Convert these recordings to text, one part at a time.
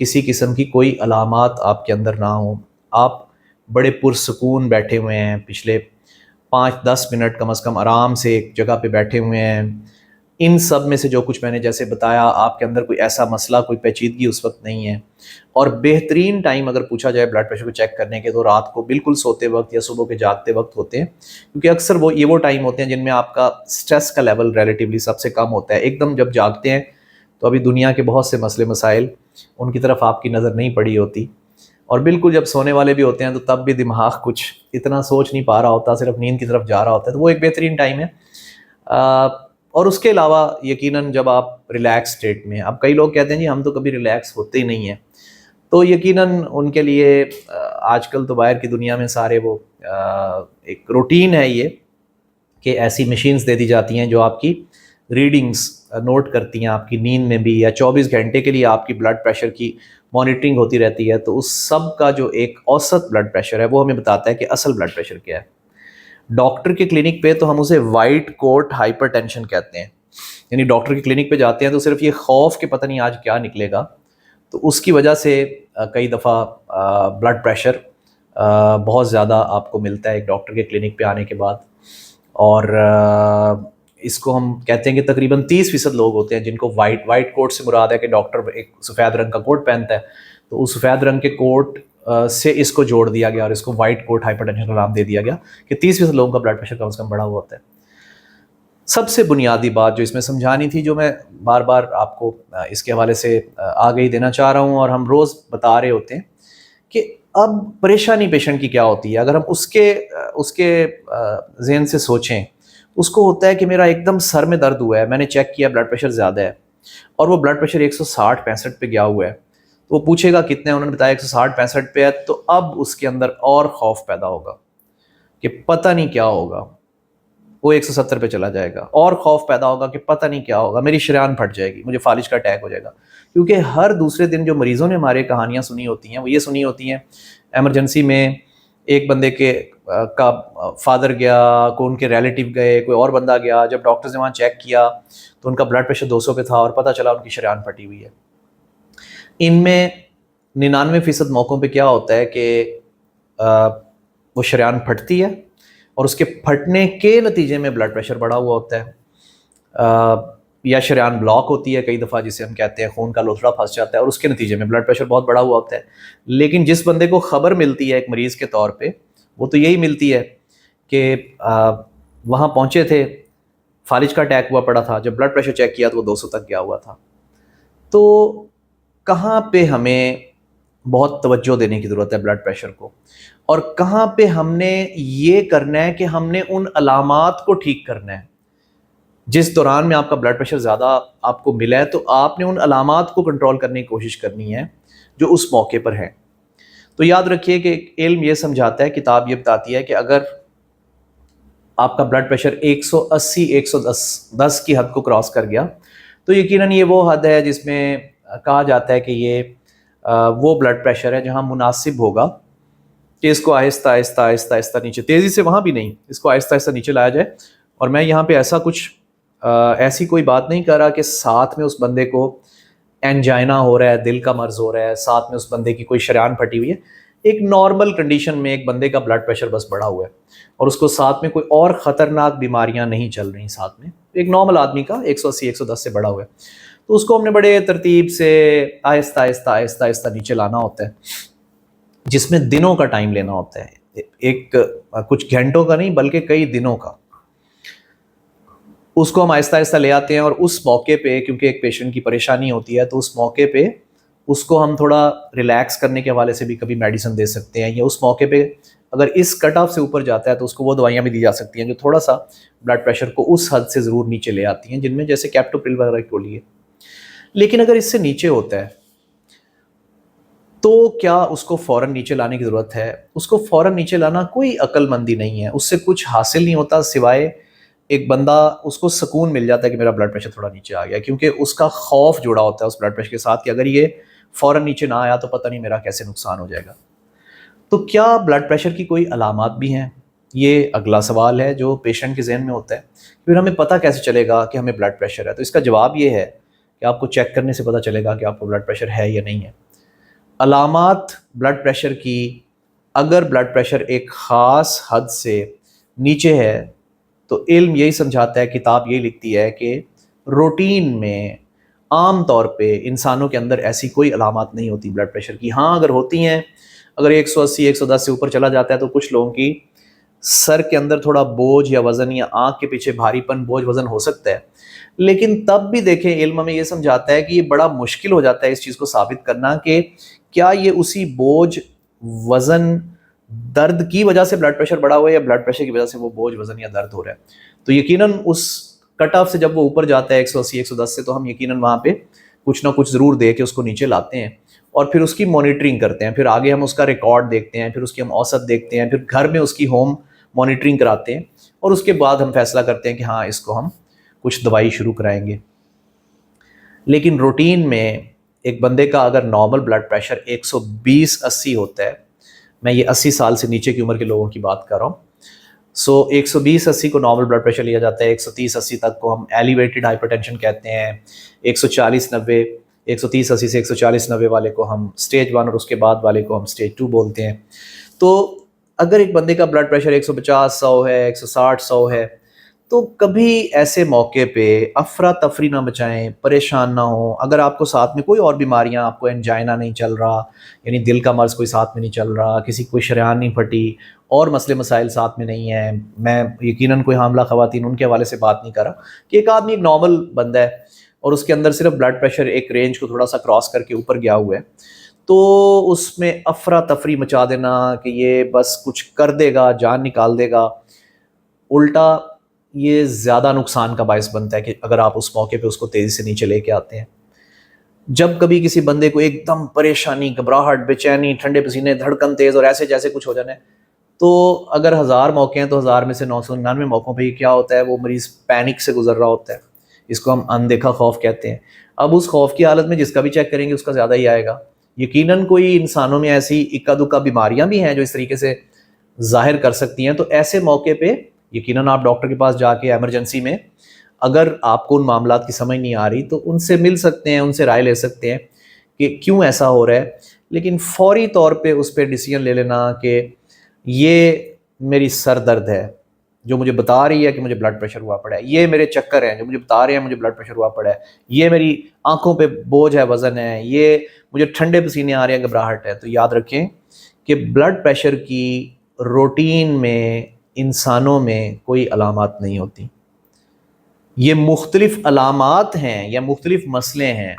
کسی قسم کی کوئی علامات آپ کے اندر نہ ہوں، آپ بڑے پرسکون بیٹھے ہوئے ہیں، پچھلے 5-10 منٹ کم از کم آرام سے ایک جگہ پہ بیٹھے ہوئے ہیں، ان سب میں سے جو کچھ میں نے جیسے بتایا آپ کے اندر کوئی ایسا مسئلہ، کوئی پیچیدگی اس وقت نہیں ہے، اور بہترین ٹائم اگر پوچھا جائے بلڈ پریشر کو چیک کرنے کے تو رات کو بالکل سوتے وقت یا صبح کے جاگتے وقت ہوتے ہیں، کیونکہ اکثر وہ ٹائم ہوتے ہیں جن میں آپ کا سٹریس کا لیول ریلیٹیولی سب سے کم ہوتا ہے۔ ایک دم جب جاگتے ہیں تو ابھی دنیا کے بہت سے مسئلے مسائل ان کی طرف آپ کی نظر نہیں پڑی ہوتی، اور بالکل جب سونے والے بھی ہوتے ہیں تو تب بھی دماغ کچھ اتنا سوچ نہیں پا رہا ہوتا، صرف نیند کی طرف جا رہا ہوتا ہے، تو وہ ایک بہترین ٹائم ہے۔ اور اس کے علاوہ یقیناً جب آپ ریلیکس اسٹیٹ میں، اب کئی لوگ کہتے ہیں جی ہم تو کبھی ریلیکس ہوتے ہی نہیں ہیں، تو یقیناً ان کے لیے آج کل تو باہر کی دنیا میں سارے وہ ایک روٹین ہے یہ کہ ایسی مشینز دے دی جاتی ہیں جو آپ کی ریڈنگز نوٹ کرتی ہیں آپ کی نیند میں بھی، یا 24 گھنٹے کے لیے آپ کی بلڈ پریشر کی مانیٹرنگ ہوتی رہتی ہے، تو اس سب کا جو ایک اوسط بلڈ پریشر ہے وہ ہمیں بتاتا ہے کہ اصل بلڈ پریشر کیا ہے۔ ڈاکٹر کے کلینک پہ تو ہم اسے وائٹ کوٹ ہائپر ٹینشن کہتے ہیں، یعنی ڈاکٹر کی کلینک پہ جاتے ہیں تو صرف یہ خوف کہ پتہ نہیں آج کیا نکلے گا، تو اس کی وجہ سے کئی دفعہ بلڈ پریشر بہت زیادہ آپ کو ملتا ہے ایک ڈاکٹر کے کلینک پہ آنے کے بعد، اور اس کو ہم کہتے ہیں کہ تقریباً 30% لوگ ہوتے ہیں جن کو وائٹ کوٹ سے مراد ہے کہ ڈاکٹر ایک سفید رنگ کا کوٹ پہنتا ہے، تو اس سفید رنگ کے کوٹ سے اس کو جوڑ دیا گیا اور اس کو وائٹ کوٹ ہائپر ٹینشن کا نام دے دیا گیا کہ 30% لوگوں کا بلڈ پریشر کم از کم بڑھا ہوا ہوتا ہے۔ سب سے بنیادی بات جو اس میں سمجھانی تھی، جو میں بار بار آپ کو اس کے حوالے سے آگے ہی دینا چاہ رہا ہوں اور ہم روز بتا رہے ہوتے ہیں، کہ اب پریشانی پیشنٹ کی کیا ہوتی ہے اگر ہم اس کے ذہن سے سوچیں، اس کو ہوتا ہے کہ میرا ایک دم سر میں درد ہوا ہے، میں نے چیک کیا بلڈ پریشر زیادہ ہے، اور وہ بلڈ پریشر 160-65 پہ گیا ہوا ہے، تو وہ پوچھے گا کتنے، انہوں نے بتایا 160-65 پہ ہے، تو اب اس کے اندر اور خوف پیدا ہوگا کہ پتہ نہیں کیا ہوگا، وہ 170 پہ چلا جائے گا، اور خوف پیدا ہوگا کہ پتہ نہیں کیا ہوگا، میری شریان پھٹ جائے گی، مجھے فالج کا اٹیک ہو جائے گا، کیونکہ ہر دوسرے دن جو مریضوں نے ہمارے کہانیاں سنی ہوتی ہیں وہ یہ سنی ہوتی ہیں، ایمرجنسی میں ایک بندے کا فادر گیا، کوئی ان کے ریلیٹیو گئے، کوئی اور بندہ گیا، جب ڈاکٹرز نے وہاں چیک کیا تو ان کا بلڈ پریشر 200 پہ تھا اور پتہ چلا ان کی شریان پھٹی ہوئی ہے۔ ان میں 99% موقعوں پہ کیا ہوتا ہے کہ وہ شریان پھٹتی ہے اور اس کے پھٹنے کے نتیجے میں بلڈ پریشر بڑھا ہوا ہوتا ہے، یا شریان بلاک ہوتی ہے کئی دفعہ، جسے ہم کہتے ہیں خون کا لوتھڑا پھنس جاتا ہے اور اس کے نتیجے میں بلڈ پریشر بہت بڑا ہوا ہوتا ہے۔ لیکن جس بندے کو خبر ملتی ہے ایک مریض کے طور پہ، وہ تو یہی ملتی ہے کہ وہاں پہنچے تھے، فالج کا اٹیک ہوا پڑا تھا، جب بلڈ پریشر چیک کیا تو وہ 200 تک گیا ہوا تھا۔ تو کہاں پہ ہمیں بہت توجہ دینے کی ضرورت ہے بلڈ پریشر کو، اور کہاں پہ ہم نے یہ کرنا ہے کہ ہم نے ان علامات کو ٹھیک کرنا ہے۔ جس دوران میں آپ کا بلڈ پریشر زیادہ آپ کو ملا ہے تو آپ نے ان علامات کو کنٹرول کرنے کی کوشش کرنی ہے جو اس موقع پر ہیں۔ تو یاد رکھیے کہ علم یہ سمجھاتا ہے، کتاب یہ بتاتی ہے کہ اگر آپ کا بلڈ پریشر 180-110 کی حد کو کراس کر گیا تو یقیناً یہ وہ حد ہے جس میں کہا جاتا ہے کہ یہ وہ بلڈ پریشر ہے جہاں مناسب ہوگا کہ اس کو آہستہ آہستہ آہستہ آہستہ نیچے، تیزی سے وہاں بھی نہیں، اس کو آہستہ آہستہ نیچے لایا جائے۔ اور میں یہاں پہ ایسی کوئی بات نہیں کر رہا کہ ساتھ میں اس بندے کو انجائنا ہو رہا ہے، دل کا مرض ہو رہا ہے، ساتھ میں اس بندے کی کوئی شریان پھٹی ہوئی ہے۔ ایک نارمل کنڈیشن میں ایک بندے کا بلڈ پریشر بس بڑھا ہوا ہے اور اس کو ساتھ میں کوئی اور خطرناک بیماریاں نہیں چل رہی ساتھ میں، ایک نارمل آدمی کا 180-110 سے بڑھا ہوا ہے، تو اس کو ہم نے بڑے ترتیب سے آہستہ آہستہ آہستہ آہستہ نیچے لانا ہوتا ہے، جس میں دنوں کا ٹائم لینا ہوتا ہے، ایک کچھ گھنٹوں کا نہیں بلکہ کئی دنوں کا۔ اس کو ہم آہستہ آہستہ لے آتے ہیں، اور اس موقع پہ کیونکہ ایک پیشنٹ کی پریشانی ہوتی ہے تو اس موقع پہ اس کو ہم تھوڑا ریلیکس کرنے کے حوالے سے بھی کبھی میڈیسن دے سکتے ہیں، یا اس موقع پہ اگر اس کٹ آف سے اوپر جاتا ہے تو اس کو وہ دوائیاں بھی دی جا سکتی ہیں جو تھوڑا سا بلڈ پریشر کو اس حد سے ضرور نیچے لے آتی ہیں، جن میں جیسے کیپٹوپریل وغیرہ کو لیے۔ لیکن اگر اس سے نیچے ہوتا ہے تو کیا اس کو فوراً نیچے لانے کی ضرورت ہے؟ اس کو فوراً نیچے لانا کوئی عقل مندی نہیں ہے، اس سے کچھ حاصل نہیں ہوتا سوائے ایک بندہ اس کو سکون مل جاتا ہے کہ میرا بلڈ پریشر تھوڑا نیچے آ گیا، کیونکہ اس کا خوف جڑا ہوتا ہے اس بلڈ پریشر کے ساتھ کہ اگر یہ فوراً نیچے نہ آیا تو پتہ نہیں میرا کیسے نقصان ہو جائے گا۔ تو کیا بلڈ پریشر کی کوئی علامات بھی ہیں؟ یہ اگلا سوال ہے جو پیشنٹ کے ذہن میں ہوتا ہے، پھر ہمیں پتہ کیسے چلے گا کہ ہمیں بلڈ پریشر ہے؟ تو اس کا جواب یہ ہے کہ آپ کو چیک کرنے سے پتہ چلے گا کہ آپ کو بلڈ پریشر ہے یا نہیں ہے۔ علامات بلڈ پریشر کی، اگر بلڈ پریشر ایک خاص حد سے نیچے ہے تو علم یہی سمجھاتا ہے، کتاب یہی لکھتی ہے کہ روٹین میں عام طور پہ انسانوں کے اندر ایسی کوئی علامات نہیں ہوتی بلڈ پریشر کی۔ ہاں اگر ہوتی ہیں، اگر 180 110 سے اوپر چلا جاتا ہے تو کچھ لوگوں کی سر کے اندر تھوڑا بوجھ یا وزن، یا آنکھ کے پیچھے بھاری پن بوجھ وزن ہو سکتا ہے، لیکن تب بھی دیکھیں علم ہمیں یہ سمجھاتا ہے کہ یہ بڑا مشکل ہو جاتا ہے اس چیز کو ثابت کرنا کہ کیا یہ اسی بوجھ وزن درد کی وجہ سے بلڈ پریشر بڑھا ہوا ہے یا بلڈ پریشر کی وجہ سے وہ بوجھ وزن یا درد ہو رہا ہے۔ تو یقیناً اس کٹ آف سے جب وہ اوپر جاتا ہے 180 110 سے، تو ہم یقیناً وہاں پہ کچھ نہ کچھ ضرور دے کے اس کو نیچے لاتے ہیں، اور پھر اس کی مانیٹرنگ کرتے ہیں، پھر آگے ہم اس کا ریکارڈ دیکھتے ہیں، پھر اس کی ہم اوسط دیکھتے ہیں، پھر گھر میں اس کی ہوم مانیٹرنگ کراتے ہیں، اور اس کے بعد ہم فیصلہ کرتے ہیں کہ ہاں اس کو ہم کچھ دوائی شروع کرائیں گے۔ لیکن روٹین میں ایک بندے کا اگر نارمل بلڈ پریشر 120/80 ہوتا ہے، میں یہ 80 سال سے نیچے کی عمر کے لوگوں کی بات کر رہا ہوں، 120/80 کو نارمل بلڈ پریشر لیا جاتا ہے، 130/80 تک کو ہم ایلیویٹڈ ہائپر ٹینشن کہتے ہیں، 140/90 130/80 سے 140/90 والے کو ہم سٹیج 1، اور اس کے بعد والے کو ہم سٹیج 2 بولتے ہیں۔ تو اگر ایک بندے کا بلڈ پریشر 150/100 ہے، 160/100 ہے، تو کبھی ایسے موقع پہ افراتفری نہ مچائیں، پریشان نہ ہوں۔ اگر آپ کو ساتھ میں کوئی اور بیماریاں، آپ کو انجائنا نہیں چل رہا، یعنی دل کا مرض کوئی ساتھ میں نہیں چل رہا، کسی کوئی شریان نہیں پھٹی، اور مسئلے مسائل ساتھ میں نہیں ہیں، میں یقیناً کوئی حاملہ خواتین ان کے حوالے سے بات نہیں کر رہا، کہ ایک آدمی ایک نارمل بندہ ہے اور اس کے اندر صرف بلڈ پریشر ایک رینج کو تھوڑا سا کراس کر کے اوپر گیا ہوا ہے، تو اس میں افراتفری مچا دینا کہ یہ بس کچھ کر دے گا، جان نکال دے گا، الٹا یہ زیادہ نقصان کا باعث بنتا ہے کہ اگر آپ اس موقع پہ اس کو تیزی سے نیچے لے کے آتے ہیں۔ جب کبھی کسی بندے کو ایک دم پریشانی، گھبراہٹ، بے چینی، ٹھنڈے پسینے، دھڑکن تیز اور ایسے جیسے کچھ ہو جانا ہے، تو اگر 1000 موقع ہیں تو 1000 میں سے 999 موقعوں پہ یہ کیا ہوتا ہے، وہ مریض پینک سے گزر رہا ہوتا ہے، اس کو ہم اندیکھا خوف کہتے ہیں۔ اب اس خوف کی حالت میں جس کا بھی چیک کریں گے اس کا زیادہ ہی آئے گا۔ یقیناً کوئی انسانوں میں ایسی اکا دکا بیماریاں بھی ہیں جو اس طریقے سے ظاہر کر سکتی ہیں، تو ایسے موقع پہ یقیناً آپ ڈاکٹر کے پاس جا کے ایمرجنسی میں، اگر آپ کو ان معاملات کی سمجھ نہیں آ رہی تو ان سے مل سکتے ہیں، ان سے رائے لے سکتے ہیں کہ کیوں ایسا ہو رہا ہے، لیکن فوری طور پہ اس پہ ڈیسیجن لے لینا کہ یہ میری سر درد ہے جو مجھے بتا رہی ہے کہ مجھے بلڈ پریشر ہوا پڑا ہے، یہ میرے چکر ہیں جو مجھے بتا رہے ہیں مجھے بلڈ پریشر ہوا پڑا ہے، یہ میری آنکھوں پہ بوجھ ہے، وزن ہے، یہ مجھے ٹھنڈے پسینے آ رہے ہیں، گھبراہٹ ہے۔ تو یاد رکھیں کہ بلڈ پریشر کی روٹین میں انسانوں میں کوئی علامات نہیں ہوتی، یہ مختلف علامات ہیں یا مختلف مسئلے ہیں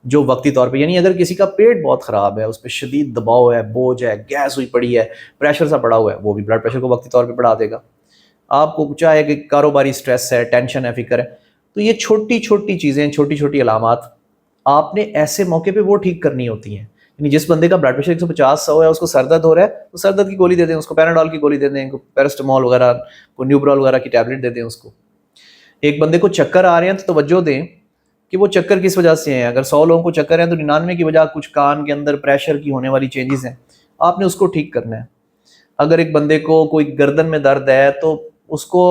جو وقتی طور پہ، یعنی اگر کسی کا پیٹ بہت خراب ہے، اس پہ شدید دباؤ ہے، بوجھ ہے، گیس ہوئی پڑی ہے، پریشر سا بڑھا ہوا ہے، وہ بھی بلڈ پریشر کو وقتی طور پہ بڑھا دے گا۔ آپ کو چاہے کہ کاروباری سٹریس ہے، ٹینشن ہے، فکر ہے، تو یہ چھوٹی چھوٹی چیزیں، چھوٹی چھوٹی علامات آپ نے ایسے موقع پہ وہ ٹھیک کرنی ہوتی ہیں۔ یعنی جس بندے کا بلڈ پریشر 150/100 ہے، اس کو سر درد ہو رہا ہے تو سر درد کی گولی دے دیں اس کو، پیناڈول کی گولی دے دیں، پیرسٹامول وغیرہ، کوئی نیوبرال وغیرہ کی ٹیبلٹ دے دیں اس کو۔ ایک بندے کو چکر آ رہے ہیں تو توجہ دیں کہ وہ چکر کس وجہ سے ہیں۔ اگر 100 لوگوں کو چکر ہیں تو 99 کی وجہ کچھ کان کے اندر پریشر کی ہونے والی چینجز ہیں، آپ نے اس کو ٹھیک کرنا ہے۔ اگر ایک بندے کو کوئی گردن میں درد ہے تو اس کو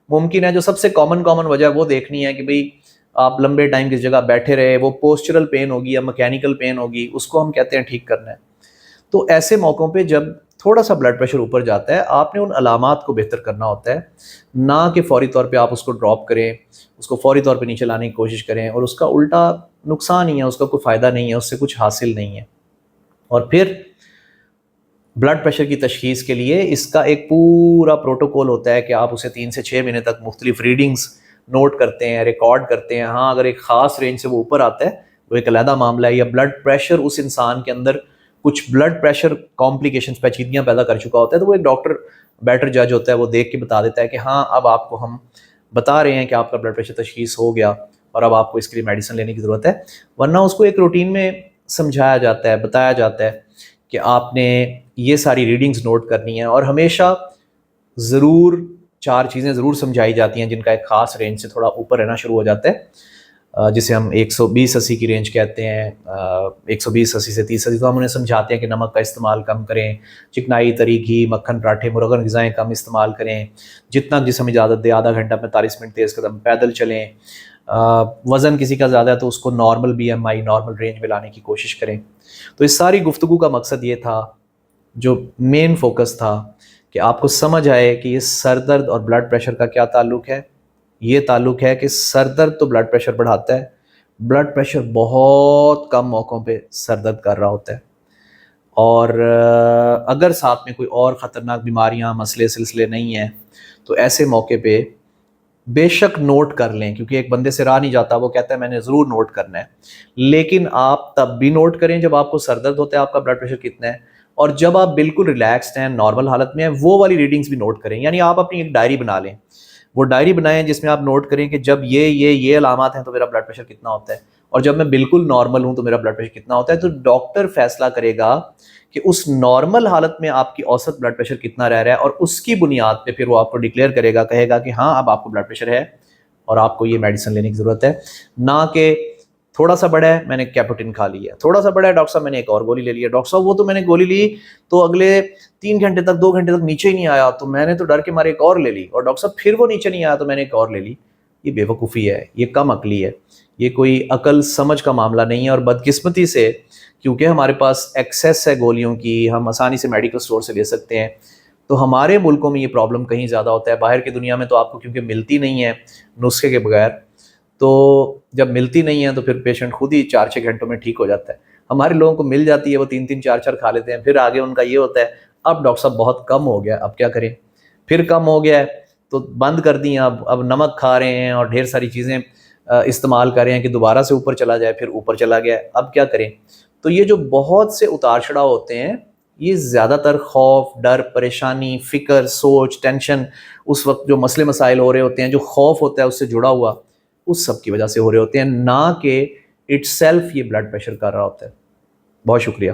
ممکن ہے جو سب سے کامن وجہ وہ دیکھنی ہے کہ بھئی آپ لمبے ٹائم کس جگہ بیٹھے رہے، وہ پوسچرل پین ہوگی یا میکینیکل پین ہوگی، اس کو ہم کہتے ہیں ٹھیک کرنا ہے۔ تو ایسے موقعوں پہ جب تھوڑا سا بلڈ پریشر اوپر جاتا ہے، آپ نے ان علامات کو بہتر کرنا ہوتا ہے، نہ کہ فوری طور پہ آپ اس کو ڈراپ کریں، اس کو فوری طور پہ نیچے لانے کی کوشش کریں، اور اس کا الٹا نقصان ہی ہے، اس کا کوئی فائدہ نہیں ہے، اس سے کچھ حاصل نہیں ہے۔ اور پھر بلڈ پریشر کی تشخیص کے لیے اس کا ایک پورا پروٹوکول ہوتا ہے کہ آپ اسے 3 سے 6 مہینے تک مختلف ریڈنگز نوٹ کرتے ہیں، ریکارڈ کرتے ہیں۔ ہاں اگر ایک خاص رینج سے وہ اوپر آتا ہے وہ ایک علیحدہ معاملہ ہے، یا بلڈ پریشر اس انسان کے اندر کچھ بلڈ پریشر کمپلیکیشنز، پیچیدگیاں پیدا کر چکا ہوتا ہے، تو وہ ایک ڈاکٹر بیٹر جج ہوتا ہے، وہ دیکھ کے بتا دیتا ہے کہ ہاں اب آپ کو ہم بتا رہے ہیں کہ آپ کا بلڈ پریشر تشخیص ہو گیا اور اب آپ کو اس کے لیے میڈیسن لینے کی ضرورت ہے۔ ورنہ اس کو ایک روٹین میں سمجھایا جاتا ہے، بتایا جاتا ہے کہ آپ نے یہ ساری ریڈنگز نوٹ کرنی ہیں، اور ہمیشہ ضرور 4 چیزیں ضرور سمجھائی جاتی ہیں جن کا ایک خاص رینج سے تھوڑا اوپر رہنا شروع ہو جاتا ہے، جسے ہم 120/80 کی رینج کہتے ہیں، 120/80 سے 30/80، تو ہم انہیں سمجھاتے ہیں کہ نمک کا استعمال کم کریں، چکنائی، تری، گھی، مکھن، پراٹھے، مرغن غذائیں کم استعمال کریں، جتنا جسم اجازت دے آدھا گھنٹہ 45 منٹ تیز قدم پیدل چلیں، وزن کسی کا زیادہ ہے تو اس کو نارمل BMI، نارمل رینج میں لانے کی کوشش کریں۔ تو اس ساری گفتگو کا مقصد یہ تھا، جو مین فوکس تھا، کہ آپ کو سمجھ آئے کہ یہ سر درد اور بلڈ پریشر کا کیا تعلق ہے۔ یہ تعلق ہے کہ سر درد تو بلڈ پریشر بڑھاتا ہے، بلڈ پریشر بہت کم موقعوں پہ سر درد کر رہا ہوتا ہے، اور اگر ساتھ میں کوئی اور خطرناک بیماریاں مسئلے سلسلے نہیں ہیں تو ایسے موقع پہ بے شک نوٹ کر لیں، کیونکہ ایک بندے سے رہا نہیں جاتا، وہ کہتا ہے میں نے ضرور نوٹ کرنا ہے، لیکن آپ تب بھی نوٹ کریں جب آپ کو سر درد ہوتا ہے آپ کا بلڈ پریشر کتنا ہے، اور جب آپ بالکل ریلیکسڈ ہیں، نارمل حالت میں ہیں، وہ والی ریڈنگز بھی نوٹ کریں۔ یعنی آپ اپنی ایک ڈائری بنا لیں، وہ ڈائری بنائیں جس میں آپ نوٹ کریں کہ جب یہ علامات ہیں تو میرا بلڈ پریشر کتنا ہوتا ہے، اور جب میں بالکل نارمل ہوں تو میرا بلڈ پریشر کتنا ہوتا ہے۔ تو ڈاکٹر فیصلہ کرے گا کہ اس نارمل حالت میں آپ کی اوسط بلڈ پریشر کتنا رہ رہا ہے، اور اس کی بنیاد پہ پھر وہ آپ کو ڈکلیئر کرے گا، کہے گا کہ ہاں اب آپ کو بلڈ پریشر ہے اور آپ کو یہ میڈیسن لینے کی ضرورت ہے، نہ کہ تھوڑا سا بڑا ہے میں نے کیپوٹن کھا لی ہے، تھوڑا سا بڑا ہے ڈاکٹر صاحب میں نے ایک اور گولی لے لی ہے، ڈاکٹر صاحب وہ تو میں نے گولی لی تو اگلے 3 گھنٹے تک 2 گھنٹے تک نیچے ہی نہیں آیا، تو میں نے تو ڈر کے مارے ایک اور لے لی، اور ڈاکٹر صاحب پھر وہ نیچے نہیں آیا تو میں نے ایک اور لے لی۔ یہ بے وقوفی ہے، یہ کم عقلی ہے، یہ کوئی عقل سمجھ کا معاملہ نہیں ہے، اور بدقسمتی سے کیونکہ ہمارے پاس ایکسیس ہے گولیوں کی، ہم آسانی سے میڈیکل اسٹور سے لے سکتے ہیں، تو ہمارے ملکوں میں یہ پرابلم کہیں زیادہ ہوتا ہے۔ باہر کی دنیا میں تو آپ کو کیونکہ ملتی نہیں ہے نسخے کے بغیر، تو جب ملتی نہیں ہے تو پھر پیشنٹ خود ہی 4-6 گھنٹوں میں ٹھیک ہو جاتا ہے۔ ہمارے لوگوں کو مل جاتی ہے، وہ 3-3 4-4 کھا لیتے ہیں، پھر آگے ان کا یہ ہوتا ہے اب ڈاکٹر صاحب بہت کم ہو گیا، اب کیا کریں، پھر کم ہو گیا ہے تو بند کر دیں، اب نمک کھا رہے ہیں اور ڈھیر ساری چیزیں استعمال کر رہے ہیں کہ دوبارہ سے اوپر چلا جائے، پھر اوپر چلا گیا ہے، اب کیا کریں۔ تو یہ جو بہت سے اتار چڑھاؤ ہوتے ہیں، یہ زیادہ تر خوف، ڈر، پریشانی، فکر، سوچ، ٹینشن، اس وقت جو مسئلے مسائل ہو رہے ہوتے ہیں، جو خوف ہوتا ہے اس سے جڑا ہوا، اس سب کی وجہ سے ہو رہے ہوتے ہیں، نہ کہ اٹ سیلف یہ بلڈ پریشر کر رہا ہوتا ہے۔ بہت شکریہ۔